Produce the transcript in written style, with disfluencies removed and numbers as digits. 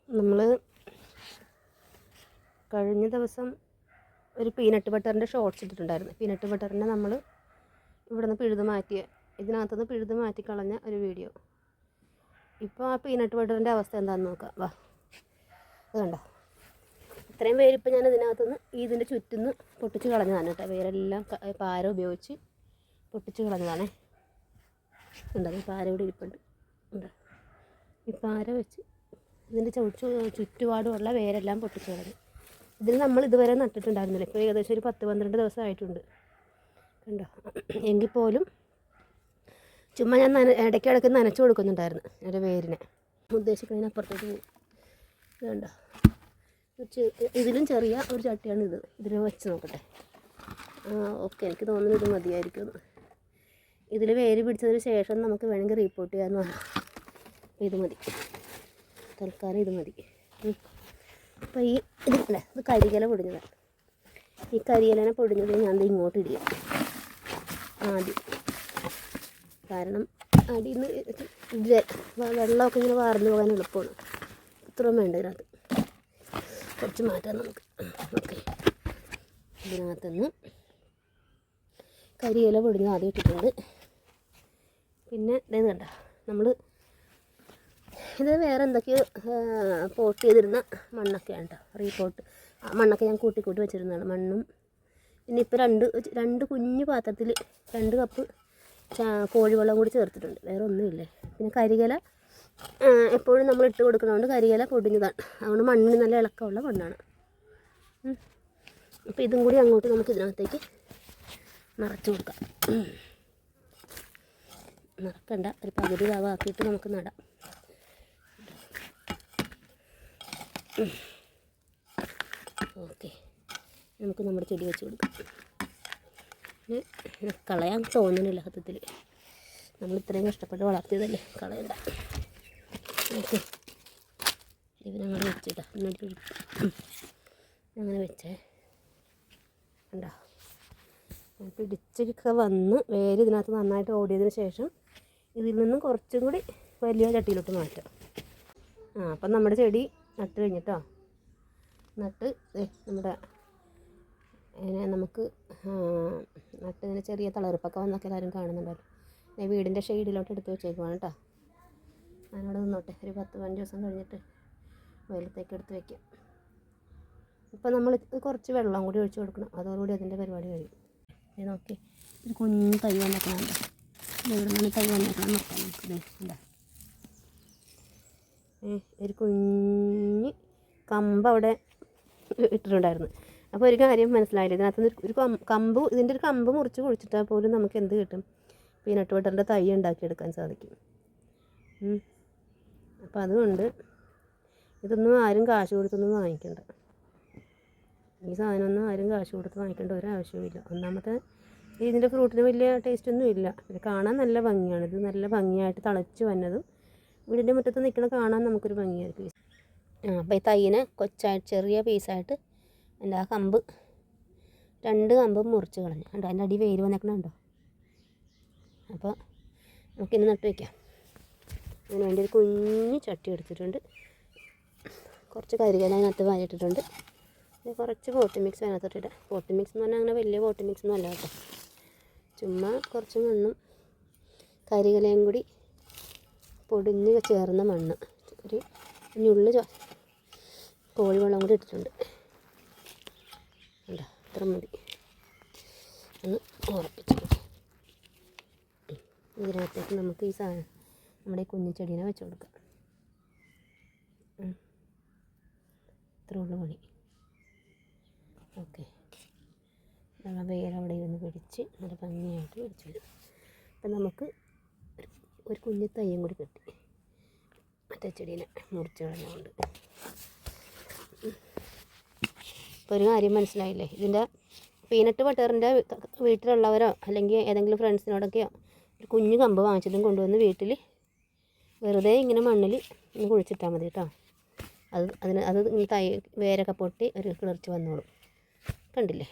നമ്മൾ കഴിഞ്ഞ ദിവസം ഒരു പീനട്ട് ബട്ടറിൻ്റെ ഷോർട്ട്സ് ഇട്ടിട്ടുണ്ടായിരുന്നു. പീനട്ട് ബട്ടറിനെ നമ്മൾ ഇവിടെ നിന്ന് പിഴുത് മാറ്റിയ, ഇതിനകത്തുനിന്ന് പിഴുത് മാറ്റി കളഞ്ഞ ഒരു വീഡിയോ. ഇപ്പോൾ ആ പീനട്ട് ബട്ടറിൻ്റെ അവസ്ഥ എന്താണെന്ന് നോക്കാം. വാ, അത് കണ്ടോ, ഇത്രയും വേരിപ്പോൾ ഞാൻ ഇതിനകത്തുനിന്ന് ഇതിൻ്റെ ചുറ്റുന്ന് പൊട്ടിച്ച് കളഞ്ഞതാണ് കേട്ടോ. വേരെല്ലാം പാര ഉപയോഗിച്ച് പൊട്ടിച്ച് കളഞ്ഞതാണേ. ഉണ്ടോ, ഈ പാര ഇവിടെ ഇരിപ്പുണ്ട്. ഉണ്ടോ, ഈ പാര വെച്ച് ഇതിൻ്റെ ചുറ്റുപാടുമുള്ള വേരെല്ലാം പൊട്ടിച്ച് കളഞ്ഞു. ഇതിൽ നമ്മൾ ഇതുവരെ നട്ടിട്ടുണ്ടായിരുന്നില്ല. ഇപ്പോൾ ഏകദേശം ഒരു 10-12 ദിവസം ആയിട്ടുണ്ട്. കണ്ടോ, എങ്കിൽ പോലും ചുമ്മാ ഞാൻ ഇടയ്ക്കിടയ്ക്ക് നനച്ചു കൊടുക്കുന്നുണ്ടായിരുന്നു എൻ്റെ വേരിനെ. ഉദ്ദേശിക്കുന്നതിനപ്പുറത്തേക്ക് പോകും. കണ്ടോ, ഇതിലും ചെറിയ ഒരു ചട്ടിയാണ് ഇത്. ഇതിൽ വെച്ച് നോക്കട്ടെ. ഓക്കെ, എനിക്ക് തോന്നുന്നു ഇത് മതിയായിരിക്കും. ഇതിൽ വേര് പിടിച്ചതിന് ശേഷം നമുക്ക് വേണമെങ്കിൽ റീപ്പോർട്ട് ചെയ്യാമെന്ന് പറഞ്ഞു. ഇത് മതി, തൽക്കാലം ഇത് മതി. അപ്പോൾ ഈ ഇതില്ലേ, ഇത് കരിയില പൊടിഞ്ഞതാണ്. ഈ കരിയിലനെ പൊടിഞ്ഞത് ഞാൻ ഇങ്ങോട്ട് ഇടിയും ആദ്യം. കാരണം അടിയിൽ നിന്ന് വെള്ളമൊക്കെ ഇങ്ങനെ വാർന്നു പോകാൻ എളുപ്പമാണ്. ഇത്രയും വേണ്ട ഇതിനകത്ത്. കുറച്ച് മാറ്റാം നമുക്ക്. ഓക്കെ, ഇതിനകത്തുനിന്ന് കരിയില പൊടിഞ്ഞ് ആദ്യം ഇട്ടിട്ടുണ്ട്. പിന്നെ ഇതേന്ന് കണ്ട, നമ്മൾ ഇത് വേറെ എന്തൊക്കെയോ പോട്ട് ചെയ്തിരുന്ന മണ്ണൊക്കെയാണ് കേട്ടോ. റീപോട്ട് ആ മണ്ണൊക്കെ ഞാൻ കൂട്ടി വെച്ചിരുന്നതാണ്. മണ്ണും പിന്നെ ഇപ്പോൾ രണ്ട് കുഞ്ഞു പാത്രത്തിൽ 2 കപ്പ് കോഴിവെള്ളം കൂടി ചേർത്തിട്ടുണ്ട്. വേറെ ഒന്നുമില്ലേ. പിന്നെ കരിയില എപ്പോഴും നമ്മൾ ഇട്ട് കൊടുക്കുന്നതുകൊണ്ട് കരിയില പൊടിഞ്ഞതാണ്. അതുകൊണ്ട് മണ്ണിന് നല്ല ഇളക്കമുള്ള മണ്ണാണ്. അപ്പോൾ ഇതും കൂടി അങ്ങോട്ട് നമുക്ക് ഇതിനകത്തേക്ക് നിറച്ച് കൊടുക്കാം. നിറക്കണ്ട, ഒരു പകുതി ഭാഗമാക്കിയിട്ട് നമുക്ക് നടാം. ഓക്കെ, നമുക്ക് നമ്മുടെ ചെടി വെച്ച് കൊടുക്കാം. പിന്നെ കളയാൻ തോന്നുന്നില്ല സത്യത്തിൽ. നമ്മൾ ഇത്രയും കഷ്ടപ്പെട്ട് വളർത്തിയതല്ലേ, കളയണ്ട. ഓക്കെ, ഇവനങ്ങനെ വെച്ചിട്ടാ അങ്ങനെ വെച്ചേ. കണ്ടോ, പിടിച്ചൊക്കെ വന്ന് വേര് ഇതിനകത്ത് നന്നായിട്ട് ഓടിയതിന് ശേഷം ഇതിൽ നിന്നും കുറച്ചും കൂടി വലിയ ചട്ടിയിലോട്ട് മാറ്റാം. അപ്പം നമ്മുടെ ചെടി നട്ട് കഴിഞ്ഞിട്ടോ. നട്ട് നമ്മുടെ നമുക്ക് നട്ടതിന് ചെറിയ തളർപ്പൊക്കെ വന്നൊക്കെ എല്ലാവരും കാണുന്നുണ്ടായിരുന്നു. വീടിൻ്റെ ഷെയ്ഡിലോട്ട് എടുത്ത് വെച്ചേക്കുവാണ് കേട്ടോ. ഞാനവിടെ നിന്നോട്ടെ, ഒരു 10-15 ദിവസം കഴിഞ്ഞിട്ട് വെയിലത്തേക്ക് എടുത്ത് വയ്ക്കാം. ഇപ്പം നമ്മൾ കുറച്ച് വെള്ളം കൂടി ഒഴിച്ച് കൊടുക്കണം. അതോടുകൂടി അതിൻ്റെ പരിപാടി കഴിയും. നോക്കി, ഒരു കുഞ്ഞ് തൈ വന്നേക്കണുണ്ട്. ഇവിടെ നിന്ന് തൈ വന്നേക്കണം നോക്കാം നമുക്ക്. ഇതേ ഒരു കുഞ്ഞ് കമ്പ് അവിടെ ഇട്ടിട്ടുണ്ടായിരുന്നു. അപ്പോൾ ഒരു കാര്യം മനസ്സിലായില്ല, ഇതിനകത്ത് ഒരു കമ്പ്, ഇതിൻ്റെ ഒരു കമ്പ് മുറിച്ച് കുഴിച്ചിട്ടാൽ പോലും നമുക്ക് എന്ത് കിട്ടും? പീനട്ട് ബട്ടറിൻ്റെ തൈ ഉണ്ടാക്കിയെടുക്കാൻ സാധിക്കും. അപ്പോൾ അതുകൊണ്ട് ഇതൊന്നും ആരും കാശ് കൊടുത്തൊന്നും വാങ്ങിക്കണ്ട. ഈ സാധനമൊന്നും ആരും കാശ് കൊടുത്ത് വാങ്ങിക്കേണ്ട ഒരാവശ്യവുമില്ല. ഒന്നാമത്തെ ഇതിൻ്റെ ഫ്രൂട്ടിന് വലിയ ടേസ്റ്റൊന്നും ഇല്ല. ഇത് കാണാൻ നല്ല ഭംഗിയാണ്. ഇത് നല്ല ഭംഗിയായിട്ട് തളച്ച് വന്നതും വീടിൻ്റെ മുറ്റത്ത് നിൽക്കണ കാണാൻ നമുക്കൊരു ഭംഗിയായിരിക്കും. അപ്പോൾ ഈ തൈനെ കൊച്ചായിട്ട് ചെറിയ പീസായിട്ട് എൻ്റെ ആ കമ്പ് 2 കമ്പ് മുറിച്ച് കളഞ്ഞു. കണ്ടോ, അതിൻ്റെ അടി വേര് വന്നേക്കണുണ്ടോ? അപ്പോൾ നമുക്കിന്ന് നട്ട് വയ്ക്കാം. അതിന് വേണ്ടി ഒരു കുഞ്ഞ് ചട്ടി എടുത്തിട്ടുണ്ട്. കുറച്ച് കരിയില അതിനകത്ത് വാരിയിട്ടിട്ടുണ്ട്. പിന്നെ കുറച്ച് പോട്ടി മിക്സ് അതിനകത്തിട്ടിട്ട്. പോട്ടി മിക്സ് എന്ന് പറഞ്ഞാൽ അങ്ങനെ വലിയ പോട്ടി മിക്സ് ഒന്നും അല്ല കേട്ടോ. ചുമ്മാ കുറച്ച് മണ്ണും കരിയിലയും കൂടി പൊടിഞ്ഞ് ചേർന്ന മണ്ണ്, ഒരു ഞുള്ള് കോഴിവെള്ളം കൂടി ഇട്ടിട്ടുണ്ട്. അല്ല, ഇത്ര മതി. ഒന്ന് ഉറപ്പിച്ചു. ഇതിനകത്തേക്ക് നമുക്ക് ഈ സാധനം നമ്മുടെ ഈ കുഞ്ഞു ചെടീനെ വെച്ച് കൊടുക്കാം. ഇത്ര ഉള്ള പണി. ഓക്കെ, നമ്മൾ വേരവിടെ ഇരുന്ന് പിടിച്ച് നല്ല ഭംഗിയായിട്ട് പിടിച്ചു വരും. അപ്പം നമുക്ക് ഒരു കുഞ്ഞു തയ്യും കൂടി കിട്ടി. മറ്റേ ചെടീനെ മുറിച്ച് കളഞ്ഞുകൊണ്ട്. ഇപ്പോൾ ഒരു കാര്യം മനസ്സിലായില്ലേ? ഇതിൻ്റെ പീനട്ട് ബട്ടറിൻ്റെ വീട്ടിലുള്ളവരോ അല്ലെങ്കിൽ ഏതെങ്കിലും ഫ്രണ്ട്സിനോടൊക്കെയോ ഒരു കുഞ്ഞു കമ്പ് വാങ്ങിച്ചതും കൊണ്ടുവന്ന് വീട്ടിൽ വെറുതെ ഇങ്ങനെ മണ്ണിൽ ഒന്ന് കുഴിച്ചിട്ടാൽ മതി കേട്ടോ. അത് തൈ വേരൊക്കെ പൊട്ടി ഒരു കിളിർച്ച് വന്നോളും. കണ്ടില്ലേ?